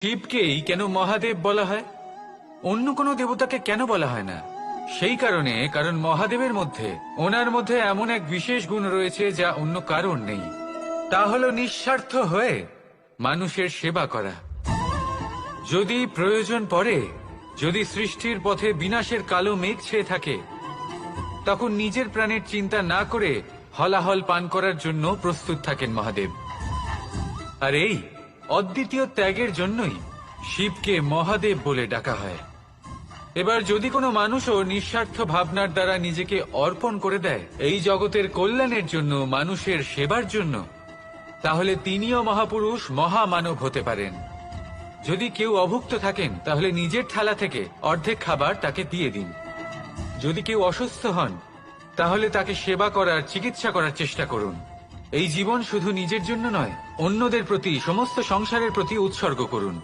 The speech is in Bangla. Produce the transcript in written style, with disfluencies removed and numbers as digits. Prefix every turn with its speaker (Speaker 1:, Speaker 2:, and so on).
Speaker 1: শিবকেই কেন মহাদেব বলা হয়? অন্য কোনো দেবতাকে কেন বলা হয় না? সেই কারণ মহাদেবের মধ্যে, ওনার মধ্যে এমন এক বিশেষ গুণ রয়েছে যা অন্য কারোর নেই। তা হলো নিঃস্বার্থ হয়ে মানুষের সেবা করা। যদি প্রয়োজন পড়ে, যদি সৃষ্টির পথে বিনাশের কালো মেঘ ছেয়ে থাকে, তখন নিজের প্রাণের চিন্তা না করে হলাহল পান করার জন্য প্রস্তুত থাকেন মহাদেব। আর এই অদ্বিতীয় ত্যাগের জন্যই শিবকে মহাদেব বলে ডাকা হয়। এবার যদি কোনো মানুষও নিঃস্বার্থ ভাবনার দ্বারা নিজেকে অর্পণ করে দেয় এই জগতের কল্যাণের জন্য, মানুষের সেবার জন্য, তাহলে তিনিও মহাপুরুষ, মহামানব হতে পারেন। যদি কেউ অভুক্ত থাকেন তাহলে নিজের থালা থেকে অর্ধেক খাবার তাকে দিয়ে দিন। যদি কেউ অসুস্থ হন তাহলে তাকে সেবা করার, চিকিৎসা করার চেষ্টা করুন। এই জীবন শুধু নিজের জন্য নয়, অন্যদের প্রতি, সমস্ত সংসারের প্রতি উৎসর্গ করুন।